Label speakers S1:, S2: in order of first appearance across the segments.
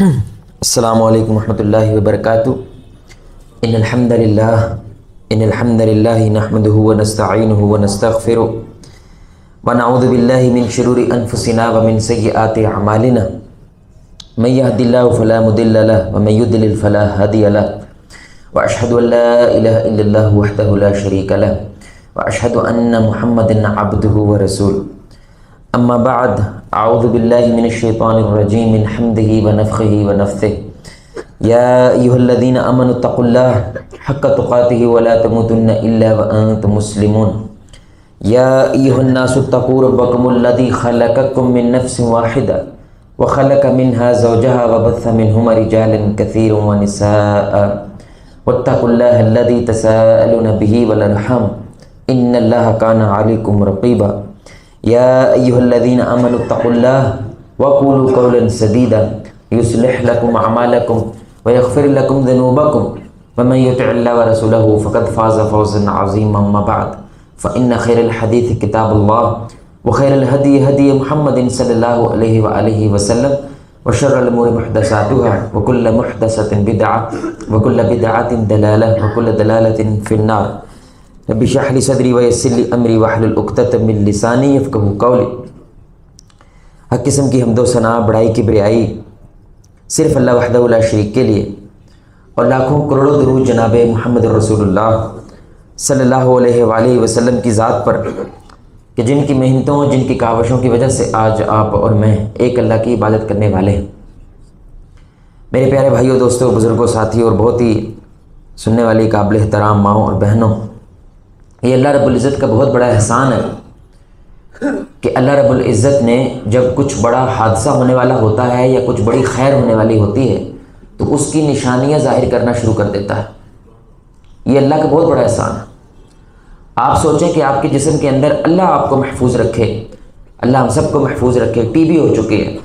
S1: السلام علیکم ورحمۃ اللہ وبرکاتہ۔ ان الحمد للہ نحمده ونستعینه ونستغفره ونعوذ باللہ من شرور انفسنا ومن سیئات اعمالنا من يهد الله فلا مضل له ومن يضلل فلا هادي له واشهد ان لا اله الا الله وحده لا شريك له واشهد ان محمدا عبده ورسوله اما بعد اعوذ باللہ من الشیطان الرجیم من حمده ونفخه ونفثه یا ایھا الذین آمنوا اتقوا اللہ حق تقاته ولا تموتن الا وانتم مسلمون یا ایھا الناس اتقوا ربکم الذی خلقکم من نفس واحدہ وخلق منها زوجها وبث منهما رجالا كثيرا ونساء واتقوا الله الذي تساءلون به والارحام ان الله كان عليكم رقيبا یا ایھا الذین آمنوا اتقوا اللہ وقولوا قولا سدیدا یصلح لکم اعمالکم ویغفر لکم ذنوبکم ومن یطع اللہ ورسولہ فقد فاز فوزا عظیما اما بعد فإن خیر الحدیث کتاب اللہ وخیر الہدی ہدی محمد صلی اللہ علیہ وآلہ وسلم وشر الامور محدثاتها وکل محدثۃ بدعۃ وکل بدعۃ ضلالہ وکل ضلالۃ فی النار۔ رب اشرح لی صدری ویسر لی امری واحلل عقدۃ من لسانی یفقہوا قولی۔ ہر قسم کی حمد و ثنا، بڑائی کی بریائی صرف اللہ وحدہ لا شریک کے لیے، اور لاکھوں کروڑوں درود جناب محمد رسول اللہ صلی اللہ علیہ وآلہ وسلم کی ذات پر، کہ جن کی محنتوں، جن کی کاوشوں کی وجہ سے آج آپ اور میں ایک اللہ کی عبادت کرنے والے ہیں۔ میرے پیارے بھائیوں، دوستوں، بزرگوں، ساتھیوں اور بہت ہی سننے والی قابل احترام ماؤں اور بہنوں، یہ اللہ رب العزت کا بہت بڑا احسان ہے کہ اللہ رب العزت نے جب کچھ بڑا حادثہ ہونے والا ہوتا ہے یا کچھ بڑی خیر ہونے والی ہوتی ہے تو اس کی نشانیاں ظاہر کرنا شروع کر دیتا ہے۔ یہ اللہ کا بہت بڑا احسان ہے۔ آپ سوچیں کہ آپ کے جسم کے اندر اللہ آپ کو محفوظ رکھے، اللہ ہم سب کو محفوظ رکھے، ٹی بی ہو چکی ہے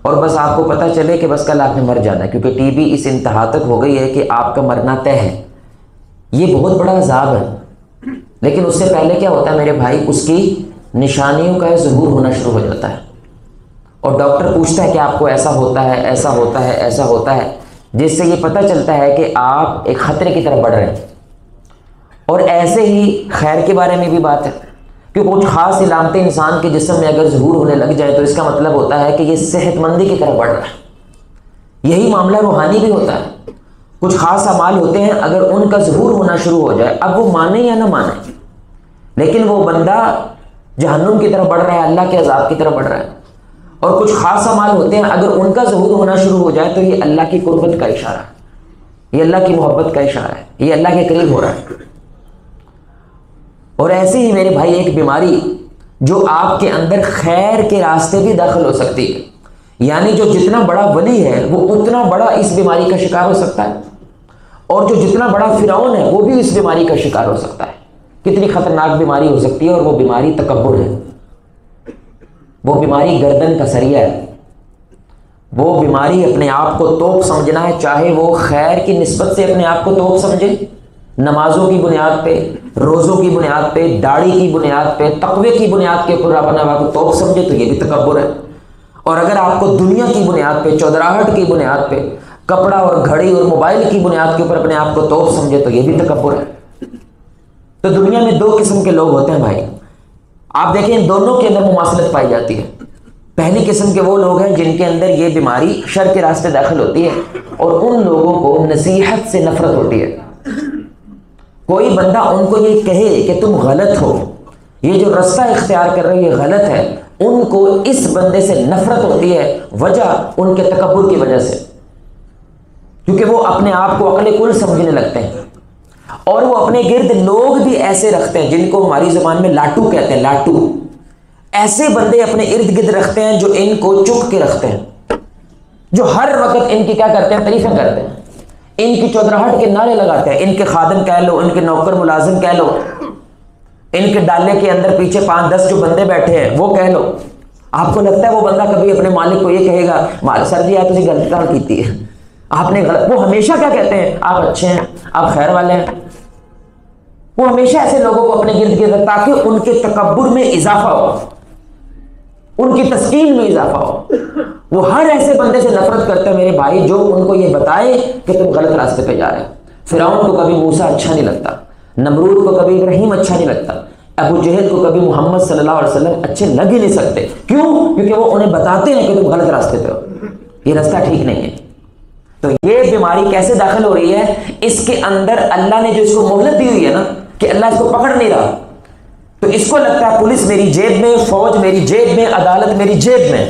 S1: اور بس آپ کو پتہ چلے کہ بس کل آپ نے مر جانا ہے، کیونکہ ٹی بی اس انتہا تک ہو گئی ہے کہ آپ کا مرنا طے ہے۔ یہ بہت بڑا عذاب ہے، لیکن اس سے پہلے کیا ہوتا ہے میرے بھائی، اس کی نشانیوں کا ظہور ہونا شروع ہو جاتا ہے، اور ڈاکٹر پوچھتا ہے کہ آپ کو ایسا ہوتا ہے، ایسا ہوتا ہے، ایسا ہوتا ہے، جس سے یہ پتہ چلتا ہے کہ آپ ایک خطرے کی طرف بڑھ رہے ہیں۔ اور ایسے ہی خیر کے بارے میں بھی بات ہے کہ کچھ خاص علامتیں انسان کے جسم میں اگر ظہور ہونے لگ جائیں تو اس کا مطلب ہوتا ہے کہ یہ صحت مندی کی طرف بڑھ رہا ہے۔ یہی معاملہ روحانی بھی ہوتا ہے۔ کچھ خاص اعمال ہوتے ہیں، اگر ان کا ظہور ہونا شروع ہو جائے، اب وہ مانے یا نہ مانے، لیکن وہ بندہ جہنم کی طرف بڑھ رہا ہے، اللہ کے عذاب کی طرف بڑھ رہا ہے۔ اور کچھ خاص اعمال ہوتے ہیں، اگر ان کا ظہور ہونا شروع ہو جائے تو یہ اللہ کی قربت کا اشارہ ہے، یہ اللہ کی محبت کا اشارہ ہے، یہ اللہ کے قریب ہو رہا ہے۔ اور ایسے ہی میرے بھائی ایک بیماری جو آپ کے اندر خیر کے راستے بھی داخل ہو سکتی ہے، یعنی جو جتنا بڑا ولی ہے وہ اتنا بڑا اس بیماری کا شکار ہو سکتا ہے، اور جو جتنا بڑا فرعون ہے وہ بھی اس بیماری کا شکار ہو سکتا ہے۔ کتنی خطرناک بیماری ہو سکتی ہے، اور وہ بیماری تکبر ہے، وہ بیماری گردن کا سریا ہے، وہ بیماری اپنے آپ کو توپ سمجھنا ہے، چاہے وہ خیر کی نسبت سے اپنے آپ کو توپ سمجھے، نمازوں کی بنیاد پہ، روزوں کی بنیاد پہ، داڑھی کی بنیاد پہ، تقوی کی بنیاد کے اوپر اپنے آپ کو توپ سمجھے تو یہ بھی تکبر ہے۔ اور اگر آپ کو دنیا کی بنیاد پہ، چودراہٹ کی بنیاد پہ، کپڑا اور گھڑی اور موبائل کی بنیاد کے اوپر اپنے آپ کو توپ سمجھے تو یہ بھی تکبر ہے۔ تو دنیا میں دو قسم کے لوگ ہوتے ہیں بھائی، آپ دیکھیں ان دونوں کے اندر مماثلت پائی جاتی ہے۔ پہلی قسم کے وہ لوگ ہیں جن کے اندر یہ بیماری شر کے راستے داخل ہوتی ہے، اور ان لوگوں کو نصیحت سے نفرت ہوتی ہے۔ کوئی بندہ ان کو یہ کہے کہ تم غلط ہو، یہ جو رستہ اختیار کر رہے ہو یہ غلط ہے، ان کو اس بندے سے نفرت ہوتی ہے، وجہ ان کے تکبر کی وجہ سے، کیونکہ وہ اپنے آپ کو عقل کل سمجھنے لگتے ہیں، اور وہ اپنے گرد لوگ بھی ایسے رکھتے ہیں جن کو ہماری زبان میں لاٹو کہتے ہیں۔ لاٹو ایسے بندے اپنے ارد گرد رکھتے ہیں جو ان کو چک کے رکھتے ہیں، جو ہر وقت ان کی کیا کرتے ہیں، تعریفیں کرتے ہیں، ان کی چودراہٹ کے نعرے لگاتے ہیں، ان کے خادم کہہ لو، ان کے نوکر ملازم کہہ لو، ان کے ڈالے کے اندر پیچھے 5-10 جو بندے بیٹھے ہیں وہ کہہ لو۔ آپ کو لگتا ہے وہ بندہ کبھی اپنے مالک کو یہ کہے گا سر جی آپ تسی غلط کام کیتی ہے، آپ نے غلط؟ وہ ہمیشہ کیا کہتے ہیں، آپ اچھے ہیں، آپ خیر والے ہیں۔ وہ ہمیشہ ایسے لوگوں کو اپنے گرد گرد تاکہ ان کے تکبر میں اضافہ ہو، ان کی تسکین میں اضافہ ہو۔ وہ ہر ایسے بندے سے نفرت کرتا ہے میرے بھائی جو ان کو یہ بتائے کہ تم غلط راستے پہ جا رہے ہو۔ فرعون کو کبھی موسیٰ اچھا نہیں لگتا، نمرود کو کبھی ابراہیم اچھا نہیں لگتا، ابو جہل کو کبھی محمد صلی اللہ علیہ وسلم اچھے لگ ہی نہیں سکتے۔ کیوں؟ کیونکہ وہ انہیں بتاتے ہیں کہ تم غلط راستے پہ ہو، یہ راستہ ٹھیک نہیں ہے۔ تو یہ بیماری کیسے داخل ہو رہی ہے؟ اس کے اندر اللہ نے جو اس کو مہلت دی ہوئی ہے نا کہ اللہ اس کو پکڑ نہیں رہا، تو اس کو لگتا ہے پولیس میری جیب میں، فوج میری جیب میں، عدالت میری جیب میں،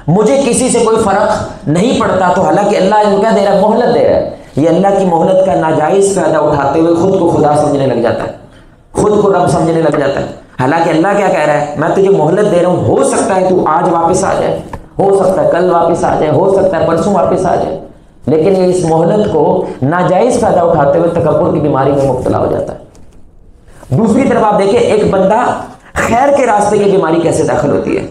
S1: مجھے کسی سے کوئی فرق نہیں پڑتا۔ تو حالانکہ اللہ ان کا دے رہا ہے، مہلت دے رہا ہے۔ یہ اللہ کی مہلت کا ناجائز فائدہ اٹھاتے ہوئے خود کو خدا سمجھنے لگ جاتا ہے، خود کو رب سمجھنے لگ جاتا ہے۔ حالانکہ اللہ کیا کہہ رہا ہے؟ میں تجھے مہلت دے رہا ہوں، ہو سکتا ہے تو آج واپس آ جائے، ہو سکتا ہے کل واپس آ جائے، ہو سکتا ہے پرسوں واپس آ جائے، لیکن یہ اس مہلت کو ناجائز فائدہ اٹھاتے ہوئے تکبر کی بیماری میں مبتلا ہو جاتا ہے۔ دوسری طرف آپ دیکھیں ایک بندہ خیر کے راستے کی بیماری کیسے داخل ہوتی ہے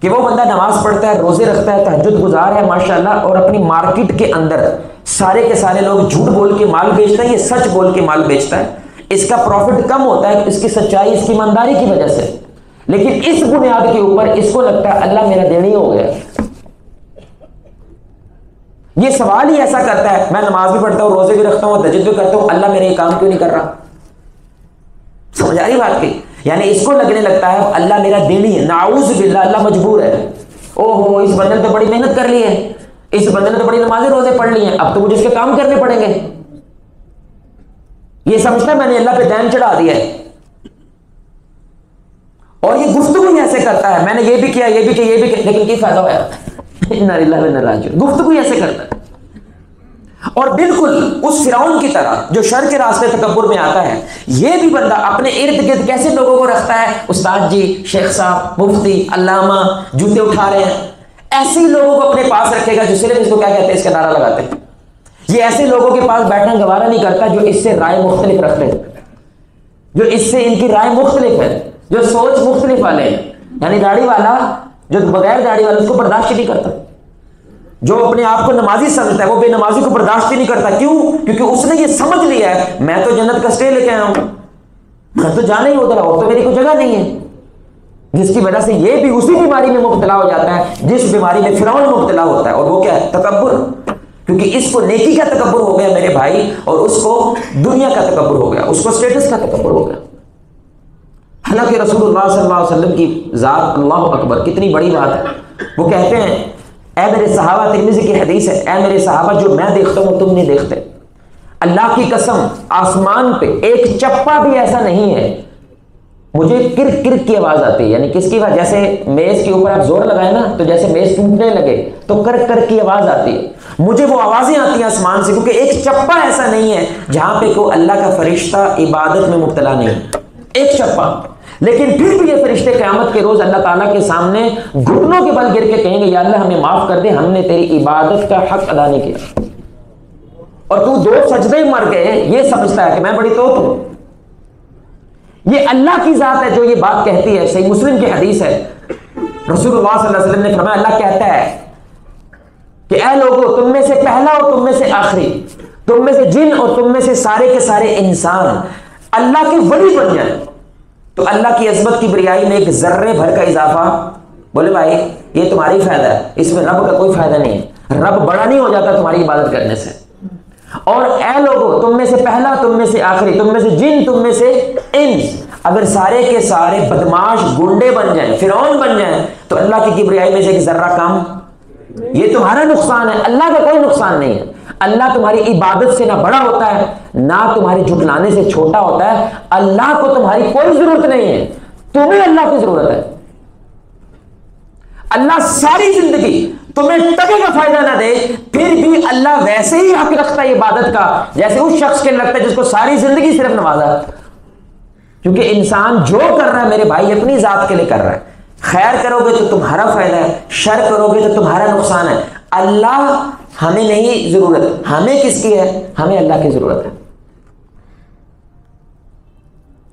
S1: کہ وہ بندہ نماز پڑھتا ہے، روزے رکھتا ہے، تہجد گزار ہے ماشاءاللہ، اور اپنی مارکیٹ کے اندر سارے کے سارے لوگ جھوٹ بول کے مال بیچتا ہے، یہ سچ بول کے مال بیچتا ہے، اس کا پروفٹ کم ہوتا ہے اس کی سچائی، اس کی ایمانداری کی وجہ سے، لیکن اس بنیاد کے اوپر اس کو لگتا ہے اللہ میرا دینی ہو گیا۔ یہ سوال ہی ایسا کرتا ہے، میں نماز بھی پڑھتا ہوں، روزے بھی رکھتا ہوں، تہجد بھی کرتا ہوں، اللہ میرے یہ کام کیوں نہیں کر رہا؟ سمجھ آ رہی بات کی؟ یعنی اس کو لگنے لگتا ہے اللہ میرا دینی ہے، نعوذ باللہ اللہ مجبور ہے، او ہو اس بندے نے تو بڑی محنت کر لی ہے، اس بندے نے تو بڑی نمازیں روزے پڑھ لی ہیں، اب تو مجھے اس کے کام کرنے پڑیں گے۔ یہ سمجھتا ہے میں نے اللہ پہ دین چڑھا دیا ہے، اور یہ گفتگو ہی ایسے کرتا ہے، میں نے یہ بھی کیا، یہ بھی کیا، یہ بھی کیا، لیکن کیا فائدہ ہوا؟ انا للہ و انا الیہ راجعون، گفتگو ہی ایسے کرتا ہے۔ اور بالکل اس فرعون کی طرح جو شر کے راستے تکبر میں آتا ہے، یہ بھی بندہ اپنے ارد گرد کیسے لوگوں کو رکھتا ہے؟ استاد جی، شیخ صاحب، مفتی، علامہ، جوتے اٹھا رہے ہیں، ایسے ہی لوگوں کو اپنے پاس رکھے گا جو صرف اس کو کیا کہتے ہیں، اس کا نعرہ لگاتے ہیں۔ یہ ایسے لوگوں کے پاس بیٹھنا گوارا نہیں کرتا جو اس سے رائے مختلف رکھتے ہیں، جو اس سے ان کی رائے مختلف ہے، جو سوچ مختلف والے ہیں۔ یعنی داڑھی والا جو بغیر داڑھی والا اس کو برداشت نہیں کرتا، جو اپنے آپ کو نمازی سمجھتا ہے وہ بے نمازی کو برداشت ہی نہیں کرتا۔ کیوں؟ کیونکہ اس نے یہ سمجھ لیا ہے میں تو جنت کا اسٹے لے کے آیا ہوں، میں تو جانا ہی ادھر، اور تو میری کوئی جگہ نہیں ہے، جس کی وجہ سے یہ بھی اسی بیماری میں مبتلا ہو جاتا ہے جس بیماری میں فرعون مبتلا ہوتا ہے، اور وہ کیا ہے؟ تکبر۔ کیونکہ اس کو نیکی کا تکبر ہو گیا میرے بھائی، اور اس کو دنیا کا تکبر ہو گیا، اس کو اسٹیٹس کا تکبر ہو گیا۔ حالانکہ رسول اللہ صلی اللہ علیہ وسلم کی ذات، اللہ اکبر، کتنی بڑی بات ہے۔ وہ کہتے ہیں اے میرے صحابہ، ترمذی کی حدیث ہے، اے میرے صحابہ جو میں دیکھتا ہوں تم نہیں دیکھتے، اللہ کی قسم آسمان پہ ایک چپا بھی ایسا نہیں ہے مجھے کرک کرک کی آواز آتی ہے، یعنی کس کی آواز؟ جیسے میز کے اوپر آپ زور لگائیں نا تو جیسے میز ٹوٹنے لگے تو کرک کرک کی آواز آتی ہے، مجھے وہ آوازیں آتی ہیں آسمان سے، کیونکہ ایک چپا ایسا نہیں ہے جہاں پہ کوئی اللہ کا فرشتہ عبادت میں مبتلا نہیں، ایک چپا۔ لیکن پھر بھی یہ فرشتے قیامت کے روز اللہ تعالیٰ کے سامنے گھٹنوں کے بل گر کے کہیں گے یا اللہ ہمیں معاف کر دے، ہم نے تیری عبادت کا حق ادا نہیں کیا، اور تو 2 سجدے مر گئے، یہ سمجھتا ہے کہ میں بڑی توت ہوں۔ یہ اللہ کی ذات ہے جو یہ بات کہتی ہے، صحیح مسلم کی حدیث ہے، رسول اللہ صلی اللہ علیہ وسلم نے فرمایا اللہ کہتا ہے کہ اے لوگو، تم میں سے پہلا اور تم میں سے آخری، تم میں سے جن اور تم میں سے سارے کے سارے انسان اللہ کے ولی بن جائیں تو اللہ کی عظمت کی بریائی میں ایک ذرے بھر کا اضافہ، بولے بھائی یہ تمہاری فائدہ ہے، اس میں رب کا کوئی فائدہ نہیں ہے، رب بڑا نہیں ہو جاتا تمہاری عبادت کرنے سے۔ اور اے لوگو، تم میں سے پہلا، تم میں سے آخری، تم میں سے جن، تم میں سے انس، اگر سارے کے سارے بدماش گنڈے بن جائیں، فرعون بن جائیں تو اللہ کی کبریائی میں سے ایک ذرہ کم، یہ تمہارا نقصان ہے، اللہ کا کوئی نقصان نہیں ہے۔ اللہ تمہاری عبادت سے نہ بڑا ہوتا ہے نہ تمہارے جھٹلانے سے چھوٹا ہوتا ہے، اللہ کو تمہاری کوئی ضرورت نہیں ہے، تمہیں اللہ کی ضرورت ہے۔ اللہ ساری زندگی تمہیں ٹکے کا فائدہ نہ دے پھر بھی اللہ ویسے ہی حق رکھتا ہے عبادت کا جیسے اس شخص کے لگتا ہے جس کو ساری زندگی صرف نوازا، کیونکہ انسان جو کر رہا ہے میرے بھائی اپنی ذات کے لیے کر رہا ہے، خیر کرو گے تو تمہارا فائدہ ہے، شر کرو گے تو تمہارا نقصان ہے۔ اللہ ہمیں نہیں ضرورت، ہمیں کس کی ہے؟ ہمیں اللہ کی ضرورت ہے۔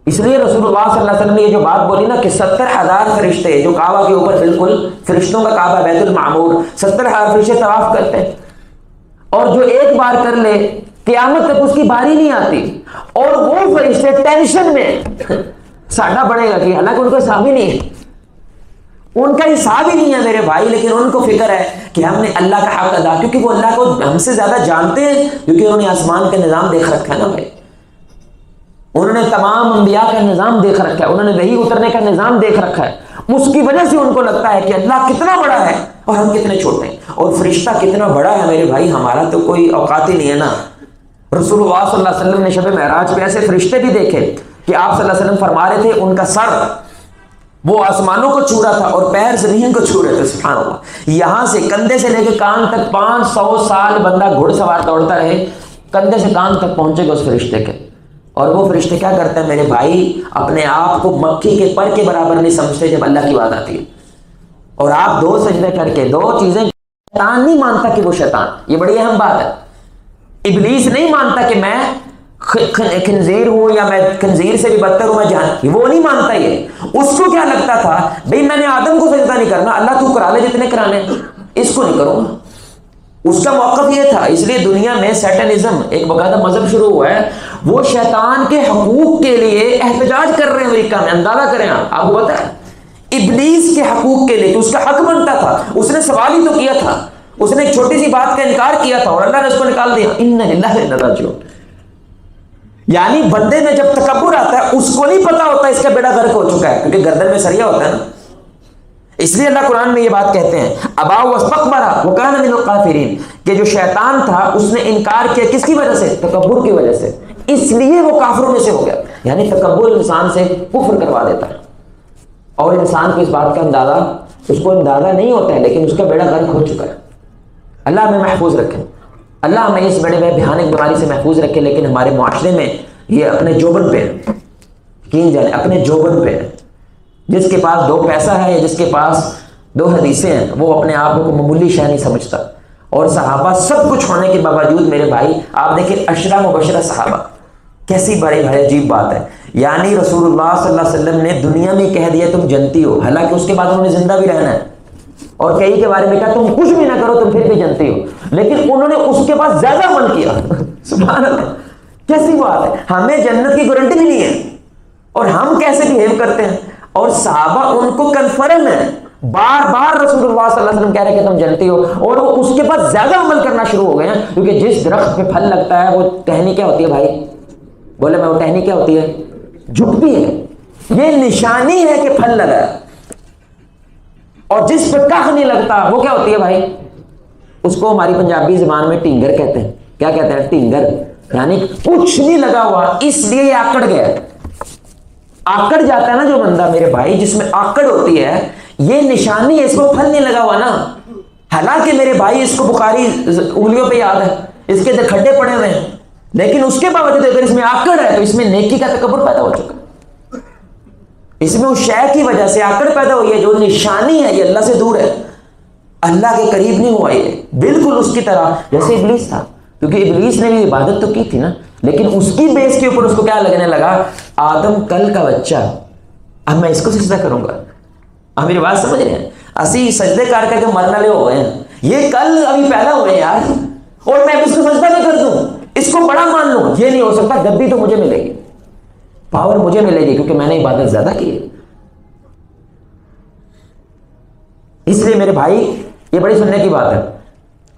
S1: اس لیے رسول اللہ صلی اللہ علیہ وسلم نے یہ جو بات بولی نا کہ 70,000 فرشتے جو کعبہ کے اوپر، بالکل فرشتوں کا کعبہ بیت المعمور، 70,000 فرشتے طواف کرتے ہیں، اور جو ایک بار کر لے قیامت تک اس کی باری نہیں آتی، اور وہ فرشتے ٹینشن میں ساڈا بڑھے گا کہ حالانکہ ان کو حساب ہی نہیں ہے، ان کا حساب ہی نہیں ہے میرے بھائی، لیکن ان کو فکر ہے کہ ہم نے اللہ کا حق ادا، کیونکہ وہ اللہ کو ہم سے زیادہ جانتے ہیں، کیونکہ انہوں نے آسمان کا نظام دیکھ رکھا ہے نا بھائی، انہوں نے تمام انبیاء کا نظام دیکھ رکھا ہے، انہوں نے وحی اترنے کا نظام دیکھ رکھا ہے، اس کی وجہ سے ان کو لگتا ہے کہ اللہ کتنا بڑا ہے اور ہم کتنے چھوٹے ہیں، اور فرشتہ کتنا بڑا ہے میرے بھائی، ہمارا تو کوئی اوقات ہی نہیں ہے نا۔ رسول اللہ صلی اللہ علیہ وسلم نے شب معراج پہ ایسے فرشتے بھی دیکھے کہ آپ صلی اللہ علیہ وسلم فرما رہے تھے ان کا سر وہ آسمانوں کو چھو رہا تھا اور پیر زمین کو چھو رہے تھے، سبحان اللہ۔ یہاں سے کندھے سے لے کے کان تک 500 سال بندہ گھڑ سوار دوڑتا رہے، کندھے سے کان تک پہنچے گا اس فرشتے کے، اور وہ فرشتے کیا کرتے ہیں میرے بھائی، اپنے آپ کو مکھی کے پر کے برابر نہیں سمجھتے جب اللہ کی بات آتی ہے، اور آپ 2 سجدے کر کے 2 چیزیں، شیطان نہیں مانتا کہ وہ شیطان، یہ بڑی اہم بات ہے، ابلیس نہیں مانتا کہ میں خنزیر ہوں یا میں خنزیر سے بھی بدتر ہوں، میں جہنم، وہ نہیں مانتا۔ یہ اس کو کیا لگتا تھا، بھئی میں نے آدم کو سجدہ نہیں کرنا، اللہ تو کرا لے جتنے کرانے، اس کو نہیں کروں گا، اس کا موقف یہ تھا۔ اس لیے دنیا میں سیٹنزم ایک باقاعدہ مذہب شروع ہوا ہے، وہ شیطان کے حقوق کے لیے احتجاج کر رہے ہیں امریکہ میں، اندازہ کریں آپ کو پتا ہے، ابلیس کے حقوق کے لیے، اس کا حق بنتا تھا، اس نے سوال ہی تو کیا تھا، اس نے ایک چھوٹی سی بات کا انکار کیا تھا اور اللہ نے اس کو نکال دیا، اِنَّ لِلَّهِ وَإِنَّا إِلَيْهِ رَاجِعُونَ۔ یعنی بندے میں جب تکبر آتا ہے اس کو نہیں پتا ہوتا اس کا بیڑا غرق ہو چکا ہے، کیونکہ گردن میں سریا ہوتا ہے نا، اس لیے اللہ قرآن میں یہ بات کہتے ہیں ابا واستکبر وکان من الکافرین، کہ جو شیطان تھا اس نے انکار کیا، کس کی وجہ سے، تکبر کی وجہ سے، اس لیے وہ کافروں میں سے ہو گیا۔ یعنی تکبر انسان سے کفر کروا دیتا ہے، اور انسان کو اس بات کا اندازہ، اس کو اندازہ نہیں ہوتا ہے، لیکن اس کا بیڑا غرق ہو چکا ہے۔ اللہ ہمیں محفوظ رکھے، اللہ ہمیں اس بڑے بھیانک بیماری سے محفوظ رکھے، لیکن ہمارے معاشرے میں یہ اپنے جوبن پہ ہے، یقین جانے اپنے جوبن پہ ہے، جس کے پاس 2 پیسہ ہے یا جس کے پاس 2 حدیثیں ہیں وہ اپنے آپ کو معمولی شے نہیں سمجھتا، اور صحابہ سب کچھ ہونے کے باوجود میرے بھائی آپ دیکھیں 10 مبشرہ صحابہ، کیسی بڑی بھائی عجیب بات ہے، یعنی رسول اللہ صلی اللہ علیہ وسلم نے دنیا میں کہہ دیا تم جنتی ہو، حالانکہ اس کے بعد انہوں نے زندہ بھی رہنا ہے، اور کئی کے بارے میں کہا تم کچھ بھی نہ کرو تم پھر بھی جنتی ہو، لیکن انہوں نے اس کے بعد زیادہ عمل کیا، سبحان اللہ، کیسی بات ہے، ہمیں جنت کی گارنٹی بھی نہیں ہے اور ہم کیسے بہیو کرتے ہیں، اور صحابہ ان کو کنفرم ہے، بار بار رسول اللہ صلی اللہ علیہ وسلم کہہ رہے کہ تم جنتی ہو، اور وہ اس کے بعد زیادہ عمل کرنا شروع ہو گئے ہیں، کیونکہ جس درخت پہ پھل لگتا ہے وہ ٹہنی کیا ہوتی ہے بھائی، بولے میں، وہ ٹہنی کیا ہوتی ہے، جھکتی ہے، یہ نشانی ہے کہ پھل لگا ہے، اور جس پہ کاخ نہیں لگتا وہ کیا ہوتی ہے بھائی، اس کو ہماری پنجابی زبان میں ٹینگر کہتے ہیں، کیا کہتے ہیں، ٹینگر، یعنی کچھ نہیں لگا ہوا، اس لیے یہ آکڑ گیا، آکڑ جاتا ہے نا جو بندہ میرے بھائی، جس میں آکڑ ہوتی ہے، یہ نشانی ہے، اس کو پھل نہیں لگا ہوا نا، حالانکہ میرے بھائی اس کو بخاری انگلیوں پہ یاد ہے، اس کے اندر کھڈے پڑے ہوئے ہیں، لیکن اس کے باوجود اگر اس میں آکڑ ہے تو اس میں نیکی کا تکبر پیدا ہو چکا، اس میں اس شے کی وجہ سے آکڑ پیدا ہوئی ہے، جو نشانی ہے یہ اللہ سے دور ہے، اللہ کے قریب نہیں ہوا، یہ بالکل اس کی طرح جیسے ابلیس تھا، کیونکہ ابلیس نے بھی عبادت تو کی تھی نا، لیکن اس کی بیس کے اوپر اس کو کیا لگنے لگا، آدم کل کا بچہ، اب میں اس کو سجدہ کروں گا، آپ میری بات سمجھ رہے ہیں، اسی سجدے کر کے مرنے والے ہو گئے ہیں، یہ کل ابھی پیدا ہوئے یار، اور میں اس کو سجدہ نہ کر دوں، اس کو بڑا مان لوں، یہ نہیں ہو سکتا، گدی تو مجھے ملے گی، پاور مجھے ملے گی، کیونکہ میں نے عبادت زیادہ کی ہے۔ اس لیے میرے بھائی یہ بڑی سننے کی بات ہے،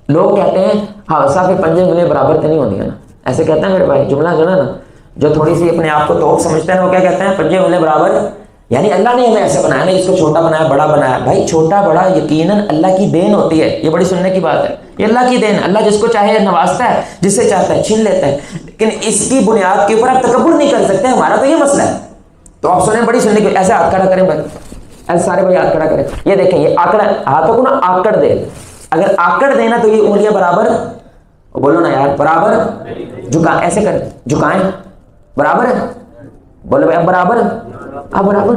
S1: لوگ کہتے ہیں حادثہ کے 5 انگلیاں برابر تو نہیں ہوتی ہے نا، ایسے کہتے ہیں میرے بھائی، جملہ سنا نا، جو تھوڑی سی اپنے آپ کو توق سمجھتے ہیں وہ کیا کہتے ہیں، 5 انگلیاں برابر، یعنی اللہ نے ہمیں ایسے بنایا نا، اس کو چھوٹا بنایا بڑا بنایا، بھائی چھوٹا بڑا یقیناً اللہ کی دین ہوتی ہے، یہ بڑی سننے کی بات ہے، یہ اللہ کی دین، اللہ جس کو چاہے نوازتا ہے، جس سے چاہتا ہے چھین لیتا ہے، لیکن اس کی بنیاد کے اوپر آپ تکبر نہیں کر سکتے، ہمارا تو یہ مسئلہ ہے۔ تو آپ سنیں بڑی سننے کی، ایسے ہاتھ کھڑا کریں بھائی، ایسے سارے بھائی ہاتھ کھڑا کریں، یہ دیکھیں یہ آکڑا، ہاتھوں کو نا آکڑ دے، اگر آکڑ دینا تو یہ انگلیاں برابر، بولو نا یار برابر، جھکا ایسے کر، جھکائیں، برابر ہے، بولو بھائی اب برابر ہے، اب برابر،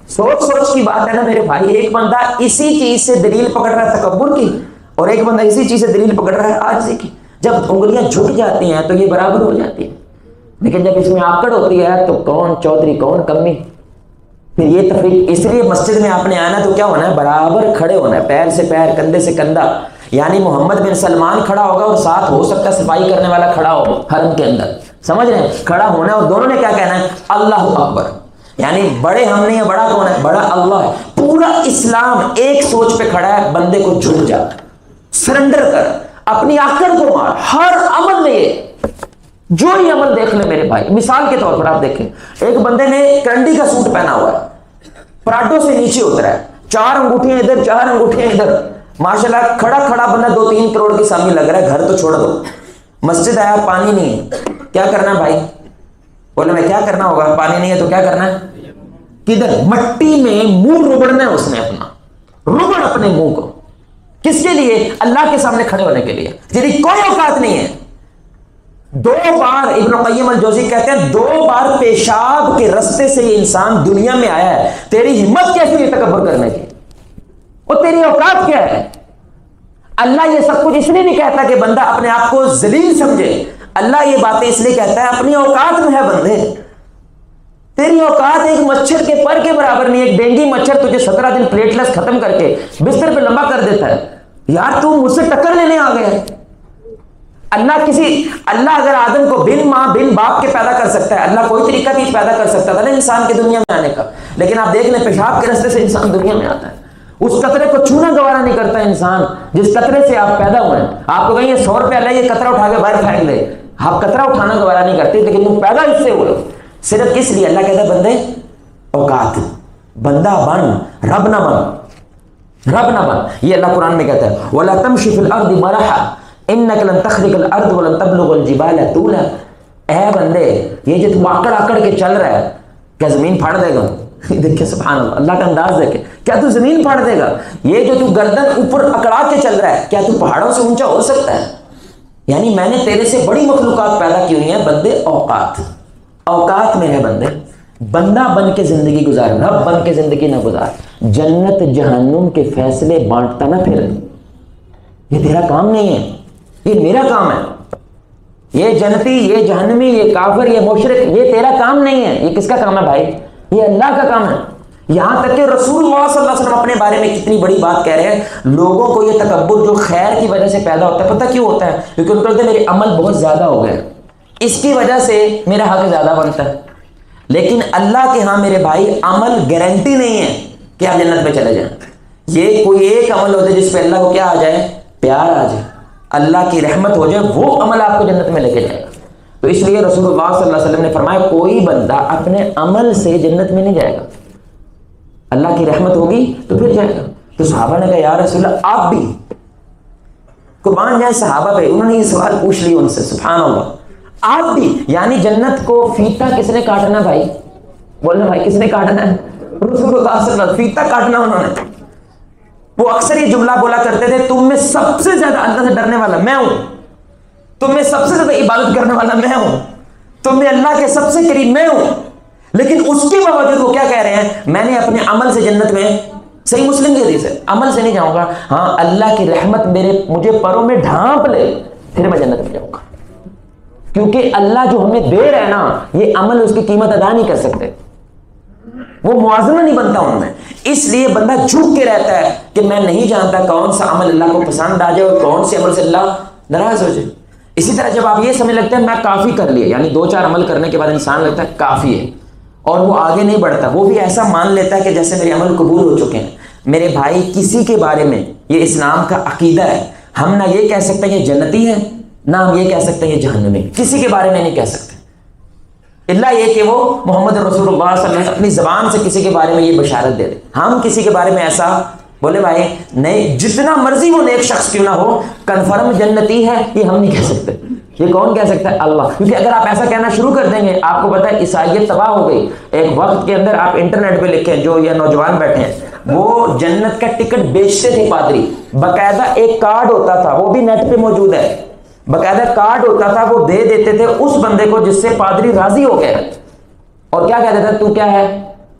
S1: سوچ کی بات ہے نا میرے بھائی، ایک بندہ اسی چیز سے دلیل پکڑ رہا ہے تکبر کی، اور ایک بندہ اسی چیز سے دلیل پکڑ رہا ہے عاجزی کی، جب انگلیاں جھک جاتی ہیں تو یہ برابر ہو جاتی ہیں، لیکن جب اس میں آکڑ ہوتی ہے تو کون چودھری کون کمی، پھر یہ تفریق، اس لیے مسجد میں آپ نے آنا تو کیا ہونا ہے، برابر کھڑے ہونا ہے، پیر سے پیر، کندھے سے کندھا، یعنی محمد بن سلمان کھڑا ہوگا اور ساتھ ہو سکتا ہے صفائی کرنے والا کھڑا ہو حرم کے اندر، سمجھ رہے ہیں، کھڑا ہونا ہے، اور دونوں نے کیا کہنا ہے، اللہ اکبر، یعنی بڑے ہم نہیں ہیں، بڑا کون ہے؟ بڑا اللہ ہے۔ پورا اسلام ایک سوچ پہ کھڑا ہے، بندے کو جھک جا، سرنڈر کر، اپنی آکڑ کو مار۔ ہر عمل میں یہ جو ہی عمل دیکھ لے میرے بھائی، مثال کے طور پر آپ دیکھیں، ایک بندے نے کرنڈی کا سوٹ پہنا ہوا ہے، پراڈو سے نیچے اترا ہے، 4 انگوٹھیاں ادھر 4 انگوٹھیاں ادھر، ماشاءاللہ کھڑا کھڑا بندہ 2-3 کروڑ کی سامی لگ رہا ہے، گھر تو چھوڑ دو، مسجد آیا پانی نہیں ہے، کیا کرنا ہے بھائی؟ بولے میں کیا کرنا ہوگا؟ پانی نہیں ہے تو کیا کرنا ہے؟ کدھر؟ مٹی میں منہ رگڑنا ہے اس نے، اپنا رگڑ اپنے منہ کو، کس کے لیے؟ اللہ کے سامنے کھڑے ہونے کے لیے، تیری کوئی اوقات نہیں ہے۔ 2 بار ابن قیم الجوزی کہتے ہیں 2 بار پیشاب کے رستے سے یہ انسان دنیا میں آیا ہے، تیری ہمت کیسی ہے تکبر کرنے کی؟ اور تیری اوقات کیا ہے؟ اللہ یہ سب کچھ اس لیے نہیں کہتا کہ بندہ اپنے آپ کو ذلیل سمجھے، اللہ یہ باتیں اس لیے کہتا ہے اپنی اوقات میں ہے بندے، تیری اوقات ایک مچھر کے پر کے برابر نہیں۔ ایک ڈینگی مچھر تجھے 17 دن پلیٹلیٹس ختم کر کے بستر پہ لمبا کر دیتا ہے، یار تو مجھ سے ٹکر لینے آ گیا ہے۔ اللہ اگر آدم کو بن ماں بن باپ کے پیدا کر سکتا ہے، اللہ کوئی طریقہ بھی پیدا کر سکتا تھا نا انسان کی دنیا میں آنے کا، لیکن آپ دیکھ لیں پیشاب کے راستے سے انسان دنیا میں آتا ہے، اس قطرے کو چھونا گوارا نہیں کرتا انسان جس قطرے سے آپ پیدا ہوئے ہیں۔ آپ کو کہیں یہ 100 روپیہ لے، یہ قطرہ اٹھا کے باہر پھینک دے، آپ قطرہ اٹھانا گوارا نہیں کرتے، لیکن تم پیدا اس سے ہوئے صرف اس لیے۔ اللہ کہتا ہے بندے اوقات، بندہ بن، رب نہ بن، رب نہ بن۔ یہ اللہ قرآن میں کہتا ہے وَلَا تَمْشِ فِي الْأَرْضِ مَرَحًا إِنَّكَ لَن تَخْرِقَ الْأَرْضَ وَلَن تَبْلُغَ الْجِبَالَ طُولًا۔ اے بندے یہ جو تم آکڑ آکڑ کے چل رہا ہے، کیا زمین پھاڑ دے گا؟ دیکھیں سبحان اللہ، اللہ کا انداز دیکھیں، کیا تو زمین پھاڑ دے گا؟ یہ جو تو گردن اوپر اکڑا کے چل رہا ہے، کیا تو پہاڑوں سے اونچا ہو سکتا ہے؟ یعنی میں نے تیرے سے بڑی مخلوقات پیدا کی ہوئی ہیں بندے، اوقات، اوقات میں ہے بندے، بندہ بن کے زندگی گزار، رب بن کے زندگی نہ گزار۔ جنت جہنم کے فیصلے بانٹتا نہ پھر، یہ تیرا کام نہیں ہے، یہ میرا کام ہے۔ یہ جنتی، یہ جہنمی، یہ کافر، یہ مشرک، یہ تیرا کام نہیں ہے، یہ کس کا کام ہے بھائی؟ یہ اللہ کا کام ہے۔ یہاں تک کہ رسول اللہ صلی اللہ علیہ وسلم اپنے بارے میں کتنی بڑی بات کہہ رہے ہیں، لوگوں کو یہ تکبر جو خیر کی وجہ سے پیدا ہوتا ہے، پتہ کیوں ہوتا ہے؟ کیونکہ ان کو لگتا ہے میرے عمل بہت زیادہ ہو گئے، اس کی وجہ سے میرا حق زیادہ بنتا ہے۔ لیکن اللہ کے ہاں میرے بھائی عمل گارنٹی نہیں ہے کہ آپ جنت میں چلے جائیں۔ یہ کوئی ایک عمل ہوتا ہے جس پہ اللہ کو کیا آ جائے؟ پیار آ جائے، اللہ کی رحمت ہو جائے، وہ عمل آپ کو جنت میں لے کے جائے گا۔ تو اس لیے رسول اللہ صلی اللہ علیہ وسلم نے فرمایا کوئی بندہ اپنے عمل سے جنت میں نہیں جائے گا، اللہ کی رحمت ہوگی تو پھر جائے گا۔ تو صحابہ نے کہا یا رسول اللہ آپ بھی قربان جائیں صحابہ پہ، انہوں نے یہ سوال پوچھ لیا ان سے، سبحان اللہ، آپ بھی، یعنی جنت کو فیتا کس نے کاٹنا بھائی؟ بولنا بھائی کس نے کاٹنا ہے؟ رسول اللہ صلی اللہ علیہ وسلم، فیتا کاٹنا انہوں نے۔ وہ اکثر یہ جملہ بولا کرتے تھے تم میں سب سے زیادہ اللہ سے ڈرنے والا میں ہوں، تم میں سب سے زیادہ عبادت کرنے والا میں ہوں، تم میں اللہ کے سب سے قریب میں ہوں۔ لیکن اس کے باوجود وہ کیا کہہ رہے ہیں؟ میں نے اپنے عمل سے جنت میں، صحیح مسلم کی حدیث ہے، عمل سے نہیں جاؤں گا، ہاں اللہ کی رحمت مجھے پروں میں ڈھانپ لے پھر میں جنت میں جاؤں گا، کیونکہ اللہ جو ہمیں دے رہا ہے نا، یہ عمل اس کی قیمت ادا نہیں کر سکتے، وہ موازنہ نہیں بنتا ان میں۔ اس لیے بندہ جھک کے رہتا ہے کہ میں نہیں جانتا کون سا عمل اللہ کو پسند آ جائے اور کون سے عمل سے اللہ ناراض ہو جائے۔ اسی طرح جب آپ یہ سمجھ لگتے ہیں میں کافی کر لیا، یعنی 2-4 عمل کرنے کے بعد انسان لگتا ہے کافی ہے اور وہ آگے نہیں بڑھتا، وہ بھی ایسا مان لیتا ہے کہ جیسے میرے عمل قبول ہو چکے ہیں۔ میرے بھائی کسی کے بارے میں یہ اسلام کا عقیدہ ہے، ہم نہ یہ کہہ سکتے ہیں یہ جنتی ہے، نہ ہم یہ کہہ سکتے ہیں یہ جہنمی، کسی کے بارے میں نہیں کہہ سکتے، اللہ یہ کہ وہ محمد رسول اللہ صلی اللہ علیہ وسلم اپنی زبان سے کسی کے بارے میں یہ بشارت دے دے۔ ہم کسی کے بارے میں ایسا بولے بھائی نہیں، جتنا مرضی وہ نیک شخص کیوں نہ ہو، کنفرم جنتی ہے یہ ہم نہیں کہہ سکتے، یہ کون کہہ سکتا ہے؟ اللہ۔ کیونکہ اگر آپ ایسا کہنا شروع کر دیں گے، آپ کو پتہ ہے عیسائیت تباہ ہو گئی۔ ایک وقت کے اندر آپ انٹرنیٹ پہ لکھیں، جو یہ نوجوان بیٹھے ہیں وہ جنت کا ٹکٹ بیچتے تھے، پادری باقاعدہ ایک کارڈ ہوتا تھا، وہ بھی نیٹ پہ موجود ہے، باقاعدہ کارڈ ہوتا تھا، وہ دے دیتے تھے اس بندے کو جس سے پادری راضی ہو گیا، اور کیا کہتا تھا؟ تو کیا ہے؟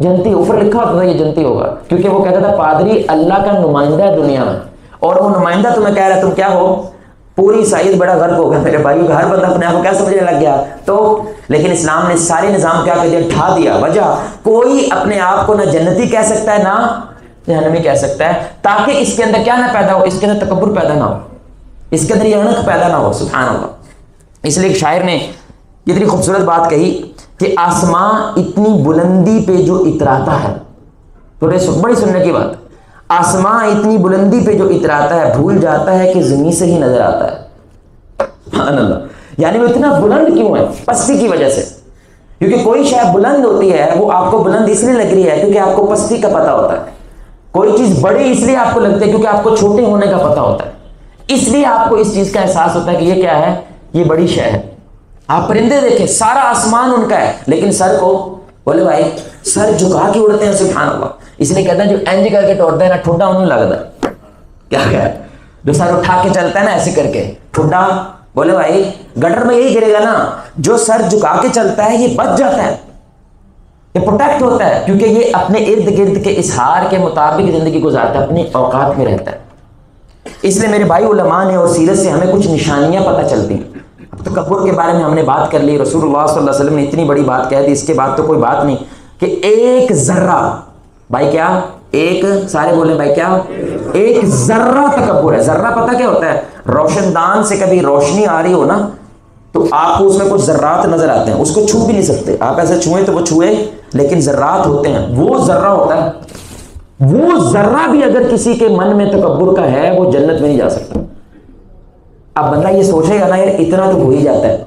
S1: جنتی، اوپر لکھا ہوتا تھا یہ جنتی ہوگا، کیونکہ وہ کہتا تھا پادری اللہ کا نمائندہ ہے دنیا میں، اور وہ نمائندہ تمہیں کہہ رہا ہے تم کیا ہو؟ پوری عیسائیت بڑا غرق ہو گیا میرے بھائیو، ہر بندہ اپنے آپ کو کیا سمجھنے لگ گیا تو۔ لیکن اسلام نے سارے نظام کیا کر دیا؟ ڈھا دیا۔ وجہ کوئی اپنے آپ کو نہ جنتی کہہ سکتا ہے نہ جہنمی کہہ سکتا ہے، تاکہ اس کے اندر کیا نہ پیدا ہو، اس کے اندر تکبر پیدا نہ ہو، اس کے اندر یہ انکھ پیدا نہ ہو، سبحان اللہ۔ اس لیے ایک شاعر نے اتنی خوبصورت بات کہی کہ آسمان اتنی بلندی پہ جو اتراتا ہے، تھوڑے بڑی سننے کی بات، آسمان اتنی بلندی پہ جو اتراتا ہے بھول جاتا ہے کہ زمین سے ہی نظر آتا ہے. سبحان اللہ. یعنی وہ اتنا بلند کیوں ہے؟ پستی کی وجہ سے. کیونکہ کوئی شے بلند ہوتی ہے وہ آپ کو بلند اس لیے لگ رہی ہے کیونکہ آپ کو پستی کا پتہ ہوتا ہے. کوئی چیز بڑی اس لیے آپ کو لگتی ہے کیونکہ آپ کو چھوٹے ہونے کا پتہ ہوتا ہے. اس لیے آپ کو اس چیز کا احساس ہوتا ہے کہ یہ کیا ہے، یہ بڑی شے ہے. آپ پرندے دیکھیں، سارا آسمان ان کا ہے لیکن سر کو بولے بھائی سر جھکا کے اڑتے ہیں. سبحان اللہ. اس لیے کہتے ہیں جو انج کر کے توڑتے ہیں نا ٹھڈا انہیں لگتا ہے. کیا ہے جو سر اٹھا کے چلتا ہے نا ایسے کر کے ٹھڈا، بولے بھائی گٹر میں یہی گرے گا نا. جو سر جھکا کے چلتا ہے یہ بچ جاتا ہے، یہ پروٹیکٹ ہوتا ہے کیونکہ یہ اپنے ارد گرد کے اظہار کے مطابق زندگی گزارتا ہے، اپنی اوقات میں رہتا ہے. اس لیے میرے بھائی علماء نے اور سیرت سے ہمیں کچھ نشانیاں پتہ چلتی ہیں. تکبر کے بارے میں ہم نے بات کر لی، رسول اللہ صلی اللہ علیہ وسلم نے اتنی بڑی بات کہہ دی، اس کے بعد تو کوئی بات نہیں کہ ایک ذرہ، بھائی کیا ایک، سارے بولے بھائی کیا، ایک ذرہ تکبر ہے. ذرہ پتہ کیا ہوتا ہے؟ روشن دان سے کبھی روشنی آ رہی ہو نا تو آپ کو اس میں کچھ ذرات نظر آتے ہیں، اس کو چھو بھی نہیں سکتے آپ، ایسے چھوئیں تو وہ چھوئے لیکن ذرات ہوتے ہیں، وہ ذرہ ہوتا ہے. وہ ذرہ بھی اگر کسی کے من میں تکبر کا ہے وہ جنت میں نہیں جا سکتا. اب بندہ یہ سوچے گا نا یار اتنا تو ہو ہی جاتا ہے،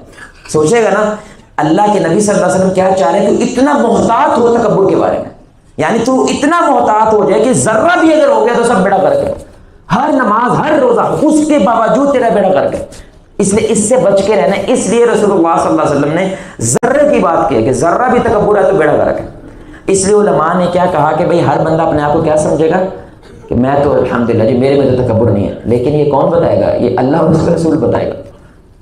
S1: سوچے گا نا اللہ کے نبی صلی اللہ علیہ وسلم کیا چاہ رہے ہیں کہ اتنا محتاط ہو تکبر کے بارے میں. یعنی تو اتنا محتاط ہو جائے کہ ذرہ بھی اگر ہو گیا تو سب بیڑا کر کے، ہر نماز ہر روزہ اس کے باوجود تیرا بیڑا کر کے. اس لیے اس سے بچ کے رہنا. اس لیے رسول اللہ صلی اللہ علیہ وسلم نے ذرے کی بات کی کہ ذرہ بھی تکبر ہے تو بیڑا کر کے. اس لیے علماء نے کیا کہا کہ بھئی ہر بندہ اپنے آپ کو کیا سمجھے گا کہ میں تو الحمدللہ جی میرے میں تو تکبر نہیں ہے، لیکن یہ کون بتائے گا؟ یہ اللہ اور اس کا رسول بتائے گا.